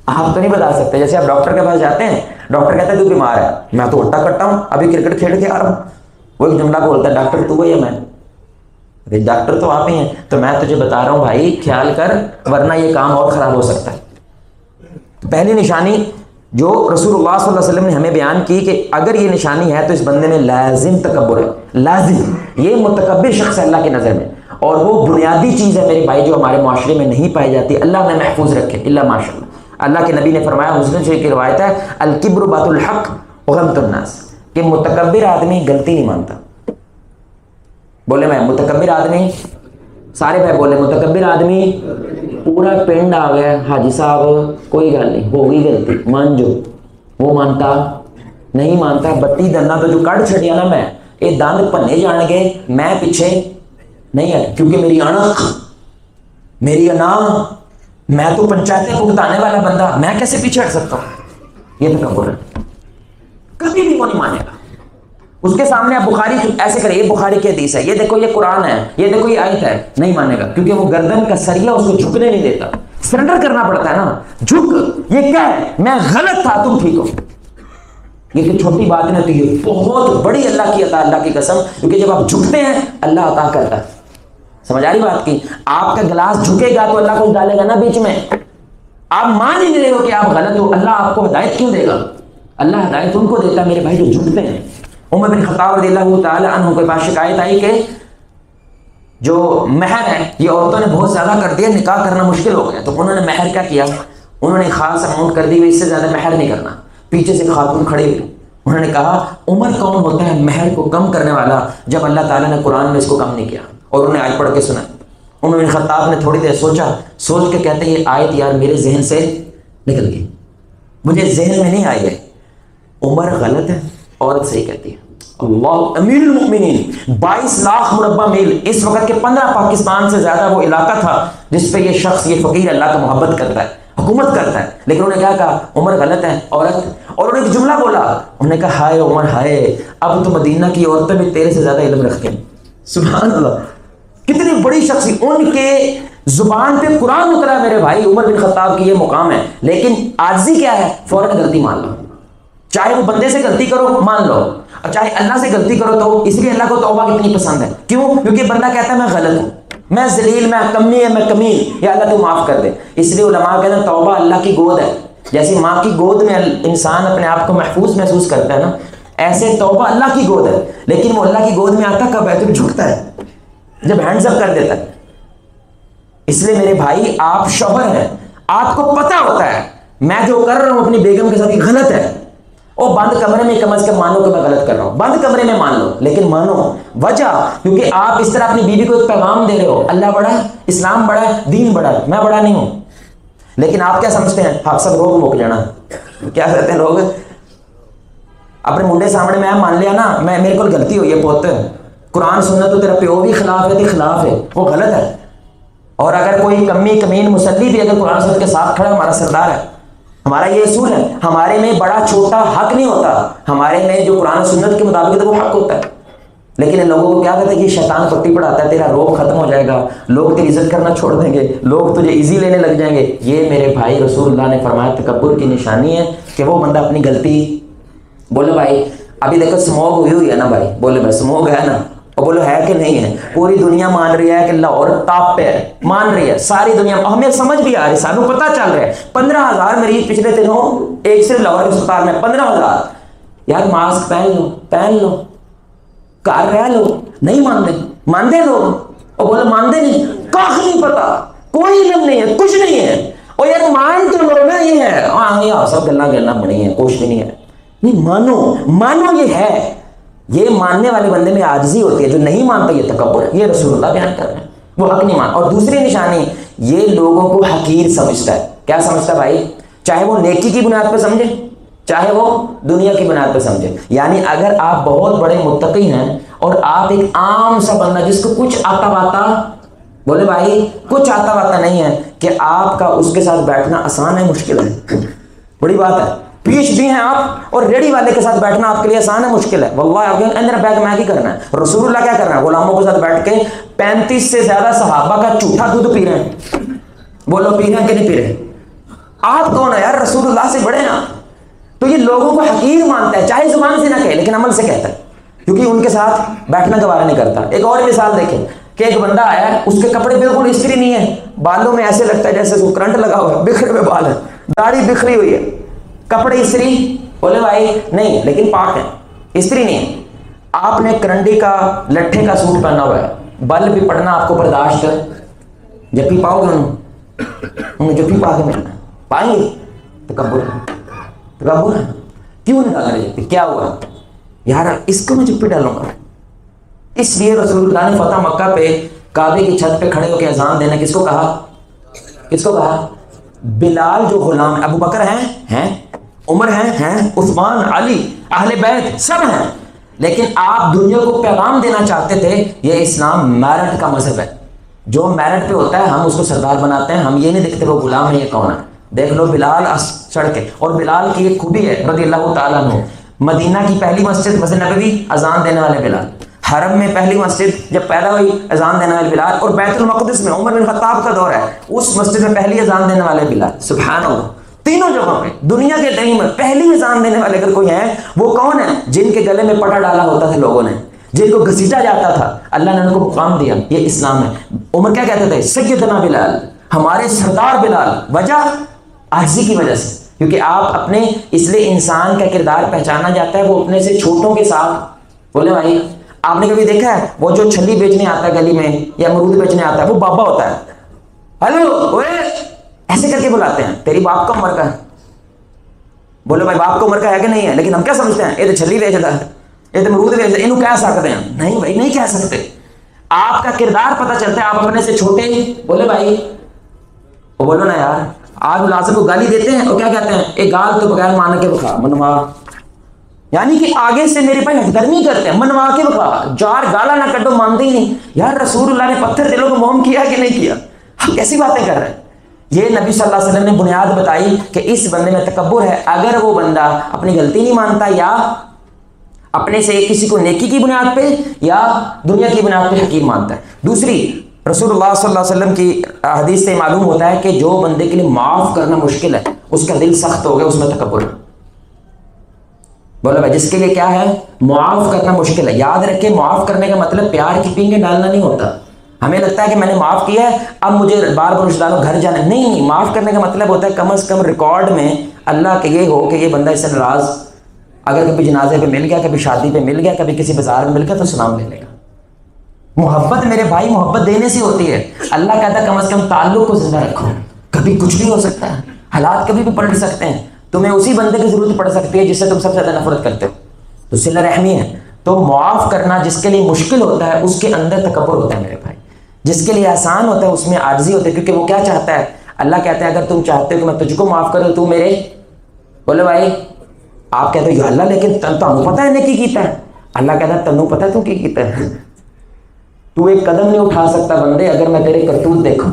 S1: آپ تو نہیں بتا سکتے. جیسے آپ ڈاکٹر کے پاس جاتے ہیں، ڈاکٹر کہتا ہے تو بیمار ہے، میں تو اٹھا کٹا ہوں ابھی کرکٹ کھیل کے آ رہا ہوں. وہ ایک جملہ بولتا ہے ڈاکٹر تو ہے یا میں؟ ڈاکٹر تو آپ ہی ہیں، تو میں تجھے بتا رہا ہوں بھائی خیال کر ورنہ یہ کام اور خراب ہو سکتا ہے. پہلی نشانی جو رسول اللہ صلی اللہ علیہ وسلم نے ہمیں بیان کی کہ اگر یہ نشانی ہے تو اس بندے میں لازم تکبر ہے. لازم، یہ متکبر شخص ہے اللہ کی نظر میں، اور وہ بنیادی چیز ہے میرے بھائی جو ہمارے معاشرے میں نہیں پائی جاتی. اللہ نے محفوظ رکھے اللہ ماشاء اللہ. اللہ کے نبی نے فرمایا، مسلم شریف کی روایت ہے، الکبر بات الحق وغمط الناس، کہ متکبر آدمی غلطی نہیں مانتا. بولے میں متکبر آدمی، سارے بھائی بولے متکبر آدمی. پورا پنڈ آ گیا حاجی صاحب کوئی گل نہیں ہوگی غلطی مان جو، وہ مانتا نہیں مانتا. بتی دندا تو جو کٹ چھڑیا نا میں یہ دند پنے جان گے، میں پیچھے نہیں ہے کیونکہ میری اڑک میری انا، میں تو پنچایتیں بھگتانے والا بندہ، میں کیسے پیچھے ہٹ سکتا ہوں؟ یہ تکبر ہے. کبھی بھی وہ نہیں مانے گا. اس کے سامنے آپ بخاری ایسے کریں، یہ بخاری کی حدیث ہے، یہ دیکھو یہ قرآن ہے، یہ دیکھو یہ آیت ہے، نہیں مانے گا کیونکہ وہ گردن کا سریا اس کو جھکنے نہیں دیتا. سرنڈر کرنا پڑتا ہے نا، جھک، یہ کیا ہے؟ میں غلط تھا تم ٹھیک ہو. یہ کہ چھوٹی بات نہیں ہوتی، یہ بہت بڑی اللہ کی عطا، اللہ کی قسم، کیونکہ جب آپ جھکتے ہیں اللہ عطا کرتا ہے. سمجھ آ رہی بات کی؟ آپ کا گلاس جھکے گا تو اللہ کو ڈالے گا نا بیچ میں. آپ مان ہی نہیں رہے ہو کہ آپ غلط ہو، اللہ آپ کو ہدایت کیوں دے گا؟ اللہ ہدایت ان کو دیتا ہے میرے بھائی جو جھکتے ہیں. عمر بن خطاب رضی اللہ تعالی عنہ کے پاس شکایت آئی کہ جو مہر ہے یہ عورتوں نے بہت زیادہ کر دیا، نکاح کرنا مشکل ہو گیا. تو انہوں نے مہر کیا کیا؟ انہوں نے خاص اماؤنٹ کر دی، اس سے زیادہ مہر نہیں کرنا. پیچھے سے خاتون کھڑی ہوئی، انہوں نے کہا عمر کون ہوتا ہے مہر کو کم کرنے والا جب اللہ تعالیٰ نے قرآن میں اس کو کم نہیں کیا؟ اور انہوں نے آیت پڑھ کے سنا. عمر بن خطاب نے تھوڑی دیر سوچا، سوچ کے کہتے ہیں یہ آیت یار میرے ذہن سے نکل گئی، مجھے ذہن میں نہیں آئی ہے. عمر غلط ہے، عورت صحیح کہتی ہے. اللہ امیر المؤمنین، 22 لاکھ مربع میل، اس وقت کے 15 پاکستان سے زیادہ وہ علاقہ تھا جس پہ یہ شخص، یہ فقیر اللہ کا محبت کرتا ہے، حکومت کرتا ہے. لیکن انہوں نے کیا کہا؟ عمر غلط ہے، عورت. اور انہوں نے ایک جملہ بولا، انہوں نے کہا ہائے عمر ہائے، اب تو مدینہ کی عورتیں بھی تیرے سے زیادہ علم رکھتے ہیں. سبحان اللہ، کتنی بڑی شخص، ان کے زبان پہ قرآن اترا میرے بھائی. عمر بن خطاب کی یہ مقام ہے. لیکن عاجزی کیا ہے؟ فوراً غلطی مان لو. چاہے وہ بندے سے غلطی کرو مان لو، اور چاہے اللہ سے غلطی کرو تو. اس لیے اللہ کو توبہ کتنی پسند ہے. کیوں؟ کیونکہ بندہ کہتا ہے میں غلط ہوں، میں ذلیل، میں کمی ہے، میں کمیل، یا اللہ تو معاف کر دے. اس لیے علماء کہتے ہیں توبہ اللہ کی گود ہے. جیسے ماں کی گود میں انسان اپنے آپ کو محفوظ محسوس کرتا ہے نا، ایسے توبہ اللہ کی گود ہے. لیکن وہ اللہ کی گود میں آتا کب ہے؟ جب جھکتا ہے، جب ہینڈز اپ کر دیتا ہے. اس لیے میرے بھائی آپ شوہر ہیں، آپ کو پتہ ہوتا ہے میں جو کر رہا ہوں اپنی بیگم کے ساتھ یہ غلط ہے. اور بند کمرے میں کم از کم مانو کہ میں غلط کر رہا ہوں، بند کمرے میں مان لو لیکن مانو۔ وجہ کیونکہ آپ اس طرح اپنی بیوی کو ایک پیغام دے رہے ہو، اللہ بڑا ہے، اسلام بڑا ہے، دین بڑا ہے، میں بڑا نہیں ہوں۔ لیکن آپ کیا سمجھتے ہیں؟ آپ سب روگ مک جانا، کیا کہتے ہیں لوگ اپنے منڈے سامنے میں مان لیا نا میں میرے کو غلطی ہوئی ہے پوت، قرآن سننا تو تیرا پیو بھی خلاف ہے، تو خلاف ہے، وہ غلط ہے۔ اور اگر کوئی کمی کمین مسلی بھی اگر قرآن سنت کے ساتھ کھڑا، ہمارا سردار ہے۔ ہمارا یہ اصول ہے، ہمارے میں بڑا چھوٹا حق نہیں ہوتا، ہمارے میں جو قرآن سنت کے مطابق ہے وہ حق ہوتا ہے۔ لیکن ان لوگوں کو کیا کہتے ہیں کہ شیطان پٹی پڑھاتا ہے، تیرا روب ختم ہو جائے گا، لوگ تیری عزت کرنا چھوڑ دیں گے، لوگ تجھے ایزی لینے لگ جائیں گے۔ یہ میرے بھائی رسول اللہ نے فرمایا تکبر کی نشانی ہے کہ وہ بندہ اپنی غلطی، بولو بھائی ابھی دیکھو سموگ ہوئی ہے نا بھائی، بولے بھائی سموگ ہے نا، اور بولو ہے کہ نہیں ہے؟ پوری دنیا مان رہی ہے کہ لاہور ٹاپ پہ ہے، مان رہی ہے ساری دنیا، ہمیں سمجھ بھی آ رہی، سانو پتہ چل رہا ہے 15,000 مریض پچھلے دنوں ایک صرف لاہور کے اسپتال میں 15,000۔ یار ماسک پہن لو گھر رہ لو، نہیں مانتے لوگ، اور بولو مانتے نہیں، کاخ نہیں پتا، کوئی علم نہیں ہے، کچھ نہیں ہے، اور یار مان تو لو نا، یہ ہے ہاں یہ سب گلا گلنا بڑی ہیں، کچھ بھی نہیں ہے، نہیں مانو یہ ہے۔ یہ ماننے والے بندے میں عاجزی ہوتی ہے، جو نہیں مانتا یہ تکبر ہے، یہ رسول اللہ بیان کر رہے ہیں، وہ حق نہیں مان۔ اور دوسری نشانی یہ لوگوں کو حقیر سمجھتا ہے۔ کیا سمجھتا ہے بھائی؟ چاہے وہ نیکی کی بنیاد پہ سمجھے، چاہے وہ دنیا کی بنیاد پہ سمجھے۔ یعنی اگر آپ بہت بڑے متقی ہیں اور آپ ایک عام سا بندہ جس کو کچھ آتا واتا، بولے بھائی کچھ آتا واتا نہیں ہے، کہ آپ کا اس کے ساتھ بیٹھنا آسان ہے مشکل ہے؟ بڑی بات ہے۔ پیش بھی ہیں آپ اور ریڑی والے کے ساتھ بیٹھنا آپ کے لیے آسان ہے مشکل ہے؟ واللہ آپ کے اندر بیگ میں ہی کرنا ہے۔ رسول اللہ کیا کر رہے ہیں؟ غلاموں کے ساتھ بیٹھ کے 35 سے زیادہ صحابہ کا جھوٹا دودھ پی رہے ہیں۔ بولو پی رہے ہیں کہ نہیں پی رہے؟ آپ کون ہے یار؟ رسول اللہ سے بڑے ہیں آپ۔ تو یہ لوگوں کو حقیر مانتا ہے، چاہے زبان سے نہ کہے لیکن عمل سے کہتا ہے، کیونکہ ان کے ساتھ بیٹھنا گوارا نہیں کرتا۔ ایک اور مثال دیکھیں کہ ایک بندہ آیا ہے، اس کے کپڑے بالکل استری نہیں ہے، بالوں میں ایسے لگتا ہے جیسے اس کو کرنٹ لگا ہوا ہے، بکھرے ہوئے بال ہے، داڑھی بکھری ہوئی ہے، کپڑے استری، بولے بھائی نہیں لیکن پاک ہے، استری نہیں ہے۔ آپ نے کرنڈی کا لٹھے کا سوٹ پہنا ہوا ہے، بل بھی پڑنا آپ کو برداشت ہے، جب بھی پاؤ گے انہوں جب بھی پا کے ملنا پائیں گے، تکبر ہے۔ کیوں نہیں ڈالا جب؟ کیا ہوا یار اس کو میں جب پہ ڈالوں گا؟ اس لیے رسول اللہ نے فتح مکہ پہ کعبے کی چھت پہ کھڑے ہو کے اذان دینا کس کو کہا؟ بلال جو غلام، ابو بکر ہیں، عمر ہیں، عثمان، علی، اہل بیت سب ہیں، لیکن آپ دنیا کو پیغام دینا چاہتے تھے یہ اسلام میرٹ کا مذہب ہے، جو میرٹ پہ ہوتا ہے ہم اس کو سردار بناتے ہیں، ہم یہ نہیں دیکھتے وہ غلام ہے یہ کون ہے۔ دیکھ لو بلال چڑھ کے، اور بلال کی ایک خوبی ہے رضی اللہ تعالیٰ عنہ، مدینہ کی پہلی مسجد نبوی اذان دینے والے بلال، حرم میں پہلی مسجد جب پیدا ہوئی اذان دینے والے بلال، اور بیت المقدس میں عمر بن خطاب کا دور ہے اس مسجد میں پہلی اذان دینے والے بلال۔ سبحان اللہ، تینوں جگہوں پہ دنیا کے دہی میں پہلی اذان دینے والے اگر کوئی ہیں وہ کون ہیں؟ جن کے گلے میں پٹا ڈالا ہوتا تھا لوگوں نے، جن کو گھسیٹا جاتا تھا، اللہ نے ان کو مقام دیا، یہ اسلام ہے۔ عمر کیا کہتے تھے؟ سیدنا بلال، ہمارے سردار بلال۔ وجہ عاجزی کی وجہ سے، کیونکہ آپ اپنے، اس لیے انسان کا کردار پہچانا جاتا ہے وہ اپنے سے چھوٹوں کے ساتھ۔ بولے بھائی آپ نے کبھی دیکھا ہے وہ جو چھلی بیچنے آتا ہے گلی میں یا امرود بیچنے آتا ہے وہ بابا ہوتا ہے، ہلو اوے ایسے کر کے بلاتے ہیں، تیری باپ کا عمر کا ہے؟ بولو بھائی باپ کا عمر کا ہے کہ نہیں ہے؟ لیکن ہم کیا سمجھتے ہیں یہ تو چھلی بیچتا ہے، یہ تو امرود بیچتا ہے، انہوں کہہ سکتے ہیں؟ نہیں بھائی نہیں کہہ سکتے۔ آپ کا کردار پتہ چلتا ہے، آپ اپنے سے چھوٹے، بولے بھائی وہ بولو نا یار، آج ملازم کو گالی دیتے ہیں اور کیا کہتے ہیں؟ ایک گال تو بغیر مان کے بکھا منوا، یعنی کہ آگے سے میرے پاس ہٹگرمی کرتے ہیں، منوا کے بکھا، جار گالا نہ کٹو، مانتے ہی نہیں۔ یار رسول اللہ نے پتھر دلوں کو موم کیا کہ نہیں کیا؟ ہم کیسی باتیں کر رہے ہیں؟ یہ نبی صلی اللہ علیہ وسلم نے بنیاد بتائی کہ اس بندے میں تکبر ہے اگر وہ بندہ اپنی غلطی نہیں مانتا، یا اپنے سے کسی کو نیکی کی بنیاد پہ یا دنیا کی بنیاد پہ حقیر مانتا ہے۔ دوسری، رسول اللہ صلی اللہ علیہ وسلم کی حدیث سے معلوم ہوتا ہے کہ جو بندے کے لیے معاف کرنا مشکل ہے، اس کا دل سخت ہو گیا، اس میں تکبر ہے۔ بولو بھائی جس کے لیے کیا ہے؟ معاف کرنا مشکل ہے۔ یاد رکھیں معاف کرنے کا مطلب پیار کی پینگیں ڈالنا نہیں ہوتا۔ ہمیں لگتا ہے کہ میں نے معاف کیا ہے اب مجھے بار بار رشتہ داروں گھر جانا، نہیں، معاف کرنے کا مطلب ہوتا ہے کم از کم ریکارڈ میں اللہ کے یہ ہو کہ یہ بندہ اس سے ناراض، اگر کبھی جنازے پہ مل گیا، کبھی شادی پہ مل گیا، کبھی کسی بازار میں مل گیا تو سلام لے لے گا۔ محبت میرے بھائی محبت دینے سے ہوتی ہے۔ اللہ کہتا ہے کم از کم تعلق کو زندہ رکھو، کبھی کچھ بھی ہو سکتا ہے، حالات کبھی بھی پلٹ سکتے ہیں، تمہیں اسی بندے کی ضرورت پڑ سکتی ہے جس سے تم سب سے زیادہ نفرت کرتے ہو. تو صلہ رحمی ہے. تو معاف کرنا جس کے لیے مشکل ہوتا ہے اس کے اندر تکبر ہوتا ہے میرے بھائی. جس کے لیے آسان ہوتا ہے اس میں عاجزی ہوتی ہے, کیونکہ وہ کیا چاہتا ہے؟ اللہ کہتا ہے اگر تم چاہتے ہو کہ میں تجھ کو معاف کروں تو میرے, بولے بھائی, آپ کہتے ہو یا اللہ لیکن تمہیں پتہ ہے نے کی کیتا ہے. اللہ کہتا ہے تمہیں پتہ ہے تو کی کیتا ہے. تو ایک قدم نہیں اٹھا سکتا بندے اگر میں تیرے کرتوت دیکھوں,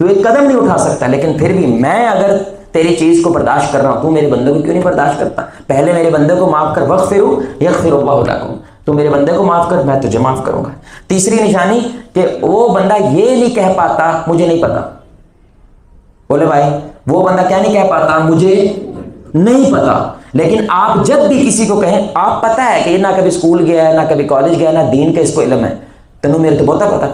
S1: تو ایک قدم نہیں اٹھا سکتا, لیکن پھر بھی میں اگر تیری چیز کو برداشت کر رہا ہوں, تو میرے بندے کو کیوں نہیں برداشت کرتا؟ پہلے میرے بندے کو معاف کر, وغفروا یغفر اللہ لکم, تو میرے بندے کو معاف کر میں تجھے معاف کروں گا. تیسری نشانی کہ وہ بندہ یہ نہیں کہہ پاتا مجھے نہیں پتا. بولے بھائی, وہ بندہ کیا نہیں کہہ پاتا؟ مجھے نہیں پتا. لیکن آپ جب بھی کسی کو کہیں آپ پتہ ہے کہ یہ نہ کبھی اسکول گیا ہے, نہ کبھی کالج گیا, نہ دین کا اس کو علم ہے, تنو میرے تو بہتا پتا.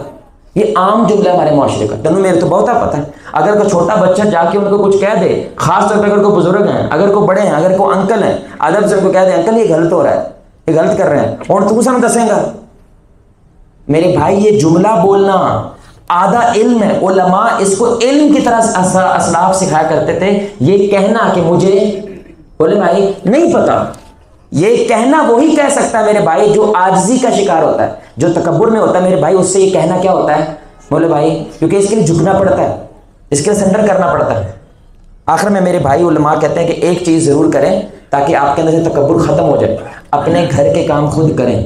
S1: یہ عام جملہ ہے ہمارے معاشرے کا, تنو میرے تو بہتا پتا ہے. اگر کوئی چھوٹا بچہ جا کے ان کو کچھ کہہ دے, خاص طور پہ اگر کوئی بزرگ ہیں, اگر کوئی بڑے ہیں, اگر کوئی انکل ہیں, ادب سے ان کو کہہ دے انکل یہ غلط ہو رہا ہے, یہ غلط کر رہے ہیں, اور تو سن دسیں گا. میرے بھائی یہ جملہ بولنا آدھا علم ہے. علماء اس کو علم کی طرح اسلاف سکھایا کرتے تھے. یہ کہنا کہ مجھے, بولے بھائی, نہیں پتا, یہ کہنا وہی کہہ سکتا ہے میرے بھائی جو عاجزی کا شکار ہوتا ہے, جو تکبر میں ہوتا ہے میرے بھائی. اس سے یہ کہنا کیا ہوتا ہے؟ بولے بھائی, کیونکہ اس کے لیے جھکنا پڑتا ہے, اس کے لیے سرنڈر کرنا پڑتا ہے. آخر میں میرے بھائی علماء کہتے ہیں کہ ایک چیز ضرور کریں تاکہ آپ کے اندر سے تکبر ختم ہو جائے, اپنے گھر کے کام خود کریں.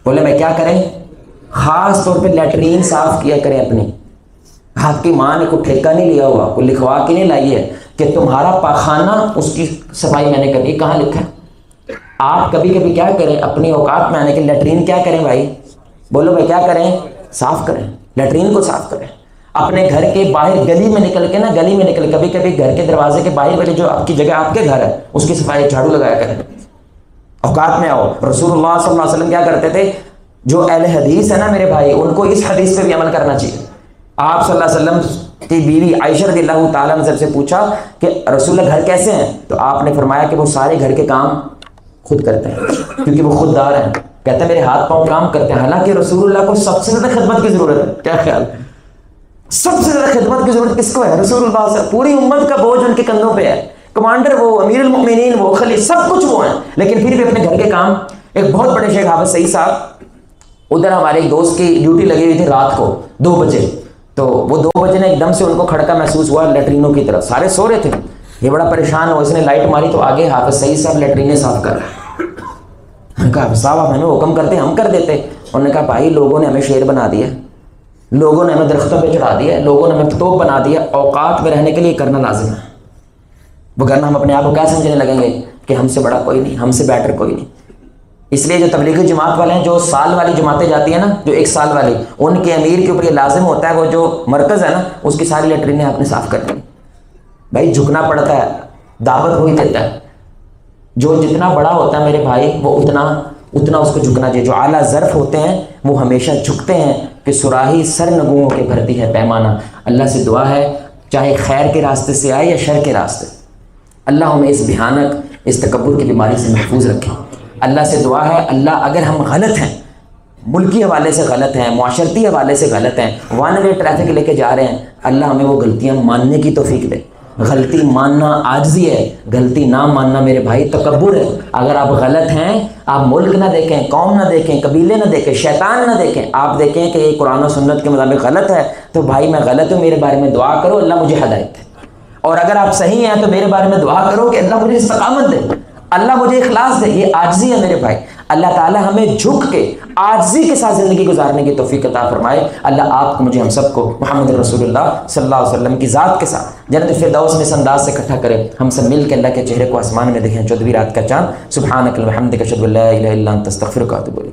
S1: بولے میں کیا کریں؟ خاص طور پہ لیٹرین صاف کیا کریں اپنی. آپ کی ماں نے کوئی ٹھیکہ نہیں لیا ہوا, کوئی لکھوا کے نہیں لائی ہے کہ تمہارا پاخانہ اس کی صفائی میں نے کرنی. کہاں لکھا ہے؟ آپ کبھی کبھی کیا کریں, اپنی اوقات میں آنے کے لیٹرین کیا کریں بھائی؟ بولو بھائی کیا کریں؟ صاف کریں, لیٹرین کو صاف کریں. اپنے گھر کے باہر گلی میں نکل کے نا, گلی میں نکل کبھی کبھی گھر کے دروازے کے باہر والی جو آپ کی جگہ آپ کے گھر ہے اس کی صفائی جھاڑو لگایا کریں. اوقات میں آؤ. رسول اللہ صلی اللہ علیہ وسلم کیا کرتے تھے؟ جو اہل حدیث ہے نا میرے بھائی, ان کو اس حدیث پہ بھی عمل کرنا چاہیے. آپ صلی اللہ علیہ وسلم کی بیوی عائشہ رضی اللہ تعالیٰ عنہ سے پوچھا کہ رسول اللہ گھر کیسے ہیں, تو آپ نے فرمایا کہ وہ سارے گھر کے کام خود کرتے ہیں کیونکہ وہ خوددار ہیں. کہتے ہیں میرے ہاتھ پاؤں کام کرتے ہیں, حالانکہ رسول اللہ کو سب سے زیادہ خدمت کی ضرورت ہے. کیا خیال؟ سب سے زیادہ خدمت کی ضرورت کس کو ہے؟ رسول اللہ سے. پوری امت کا بوجھ ان کے کندھوں پہ ہے. کمانڈر وہ, امیر المؤمنین وہ, خلیفہ, سب کچھ وہ ہیں, لیکن پھر بھی اپنے گھر کے کام. ایک بہت بڑے شیخ حافظ سعید صاحب, ادھر ہمارے ایک دوست کی ڈیوٹی لگی ہوئی تھی رات کو 2 بجے, تو وہ 2 بجے نے ایک دم سے ان کو کھڑکا محسوس ہوا لیٹرینوں کی طرف. سارے سو رہے تھے, یہ بڑا پریشان ہوا, اس نے لائٹ ماری تو آگے حافظ سعید صاحب لیٹرینیں صاف کر رہے. کہا صاحب آپ ہمیں حکم کرتے ہم کر دیتے. انہوں نے کہا بھائی لوگوں نے ہمیں شیر بنا دیا, لوگوں نے ہمیں درختوں پہ چڑھا دیا, لوگوں نے ہمیں توپ بنا دیا. اوقات میں رہنے کے لیے کرنا لازم ہے, وگرنہ ہم اپنے آپ کو کیا سمجھنے لگیں گے کہ ہم سے بڑا کوئی نہیں, ہم سے بیٹر کوئی نہیں. اس لیے جو تبلیغی جماعت والے ہیں, جو سال والی جماعتیں جاتی ہیں نا, جو 1 سال والی, ان کے امیر کے اوپر یہ لازم ہوتا ہے وہ جو مرکز ہے نا اس کی ساری لیٹرینیں آپ نے صاف کر دیں. بھائی جھکنا پڑتا ہے, دعوت وہی دیتا ہے. جو جتنا بڑا ہوتا ہے میرے بھائی وہ اتنا اس کو جھکنا چاہیے. جو اعلیٰ ظرف ہوتے ہیں وہ ہمیشہ جھکتے ہیں کہ سراہی سر نگوؤں کے بھرتی ہے پیمانہ. اللہ سے دعا ہے چاہے خیر کے راستے سے آئے یا شر کے راستے, اللہ ہمیں اس بھیانک, اس تکبر کی بیماری سے محفوظ رکھے. اللہ سے دعا ہے اللہ اگر ہم غلط ہیں, ملکی حوالے سے غلط ہیں, معاشرتی حوالے سے غلط ہیں, 1 وے ٹریفک لے کے جا رہے ہیں, اللہ ہمیں وہ غلطیاں ماننے کی توفیق دے. غلطی ماننا عاجزی ہے, غلطی نہ ماننا میرے بھائی تکبر ہے. اگر آپ غلط ہیں, آپ ملک نہ دیکھیں, قوم نہ دیکھیں, قبیلے نہ دیکھیں, شیطان نہ دیکھیں, آپ دیکھیں کہ یہ قرآن و سنت کے مطابق غلط ہے, تو بھائی میں غلط ہوں, میرے بارے میں دعا کرو اللہ مجھے ہدایت دے. اور اگر آپ صحیح ہیں تو میرے بارے میں دعا کرو کہ اللہ مجھے استقامت دے, اللہ مجھے اخلاص دے. یہ عاجزی ہے میرے بھائی. اللہ تعالیٰ ہمیں جھک کے عاجزی کے ساتھ زندگی گزارنے کی توفیق عطا فرمائے. اللہ آپ کو, مجھے, ہم سب کو محمد رسول اللہ صلی اللہ علیہ وسلم کی ذات کے ساتھ جنت الفردوس میں اس انداز سے اکٹھا کرے. ہم سب مل کے اللہ کے چہرے کو آسمان میں دیکھیں 14ویں رات کا چاند. سبحانک اللہم وبحمدک اشہد ان لا الہ الا انت استغفرک و اتوب الیک.